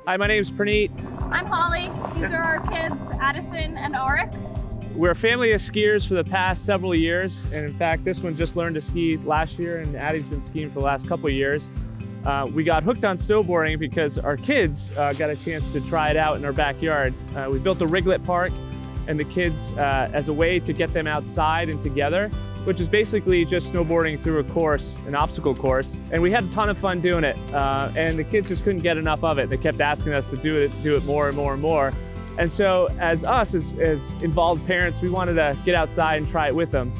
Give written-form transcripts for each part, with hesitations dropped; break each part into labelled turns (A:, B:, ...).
A: Hi, my name's Praneet.
B: I'm Holly. These are our kids, Addison and Auric.
A: We're a family of skiers for the past several years. And in fact, this one just learned to ski last year, and Addie's been skiing for the last couple of years. We got hooked on snowboarding because our kids got a chance to try it out in our backyard. We built a Riglet park, and the kids, as a way to get them outside and together, which is basically just snowboarding through a course, an obstacle course. And we had a ton of fun doing it. And the kids just couldn't get enough of it. They kept asking us to do it more and more and more. And so as involved parents, we wanted to get outside and try it with them.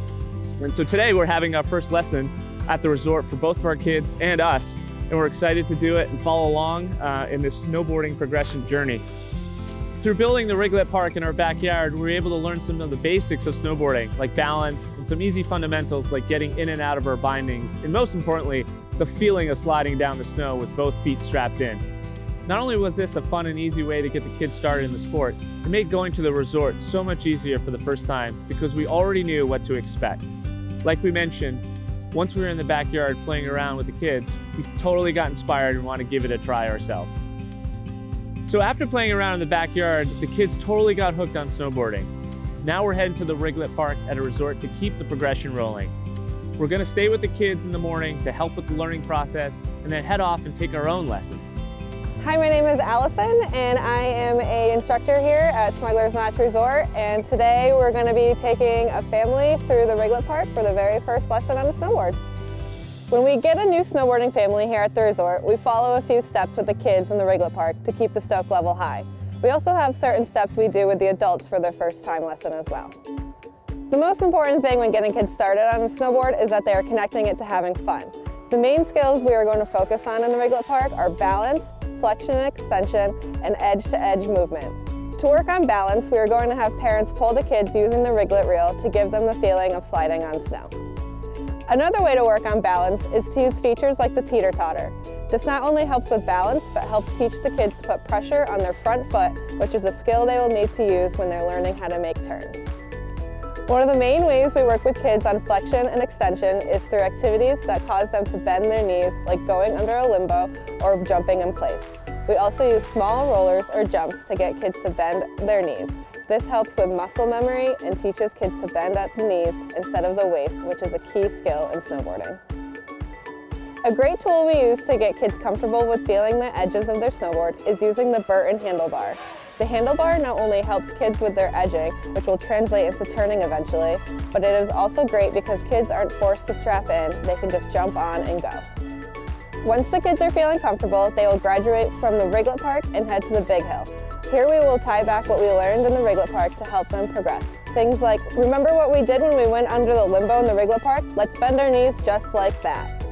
A: And so today we're having our first lesson at the resort for both of our kids and us. And we're excited to do it and follow along in this snowboarding progression journey. Through building the Riglet Park in our backyard, we were able to learn some of the basics of snowboarding, like balance, and some easy fundamentals like getting in and out of our bindings, and most importantly, the feeling of sliding down the snow with both feet strapped in. Not only was this a fun and easy way to get the kids started in the sport, it made going to the resort so much easier for the first time because we already knew what to expect. Like we mentioned, once we were in the backyard playing around with the kids, we totally got inspired and wanted to give it a try ourselves. So after playing around in the backyard, the kids totally got hooked on snowboarding. Now we're heading to the Riglet Park at a resort to keep the progression rolling. We're gonna stay with the kids in the morning to help with the learning process and then head off and take our own lessons.
C: Hi, my name is Allison and I am an instructor here at Smuggler's Resort, and today we're going to be taking a family through the Riglet Park for the very first lesson on a snowboard. When we get a new snowboarding family here at the resort, we follow a few steps with the kids in the Riglet Park to keep the stoke level high. We also have certain steps we do with the adults for their first time lesson as well. The most important thing when getting kids started on a snowboard is that they are connecting it to having fun. The main skills we are going to focus on in the Riglet Park are balance, flexion and extension, and edge-to-edge movement. To work on balance, we are going to have parents pull the kids using the Riglet reel to give them the feeling of sliding on snow. Another way to work on balance is to use features like the teeter-totter. This not only helps with balance, but helps teach the kids to put pressure on their front foot, which is a skill they will need to use when they're learning how to make turns. One of the main ways we work with kids on flexion and extension is through activities that cause them to bend their knees, like going under a limbo or jumping in place. We also use small rollers or jumps to get kids to bend their knees. This helps with muscle memory and teaches kids to bend at the knees instead of the waist, which is a key skill in snowboarding. A great tool we use to get kids comfortable with feeling the edges of their snowboard is using the Burton Handlebar. The handlebar not only helps kids with their edging, which will translate into turning eventually, but it is also great because kids aren't forced to strap in, they can just jump on and go. Once the kids are feeling comfortable, they will graduate from the Riglet Park and head to the Big Hill. Here we will tie back what we learned in the Riglet Park to help them progress. Things like, remember what we did when we went under the limbo in the Riglet Park? Let's bend our knees just like that.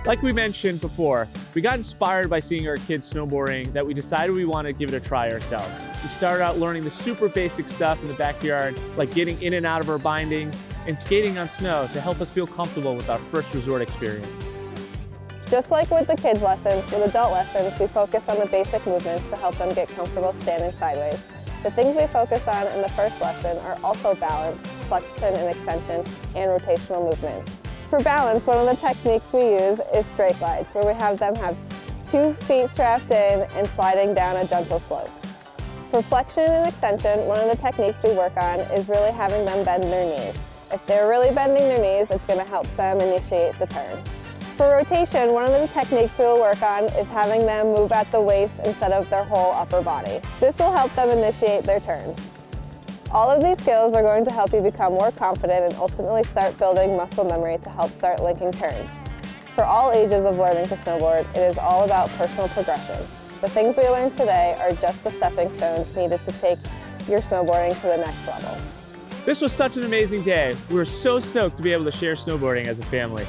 A: Like we mentioned before, we got inspired by seeing our kids snowboarding that we decided we wanted to give it a try ourselves. We started out learning the super basic stuff in the backyard, like getting in and out of our bindings and skating on snow to help us feel comfortable with our first resort experience.
C: Just like with the kids' lessons, with adult lessons, we focus on the basic movements to help them get comfortable standing sideways. The things we focus on in the first lesson are also balance, flexion and extension, and rotational movements. For balance, one of the techniques we use is straight glides, where we have them have 2 feet strapped in and sliding down a gentle slope. For flexion and extension, one of the techniques we work on is really having them bend their knees. If they're really bending their knees, it's going to help them initiate the turn. For rotation, one of the techniques we will work on is having them move at the waist instead of their whole upper body. This will help them initiate their turns. All of these skills are going to help you become more confident and ultimately start building muscle memory to help start linking turns. For all ages of learning to snowboard, it is all about personal progression. The things we learned today are just the stepping stones needed to take your snowboarding to the next level.
A: This was such an amazing day. We were so stoked to be able to share snowboarding as a family.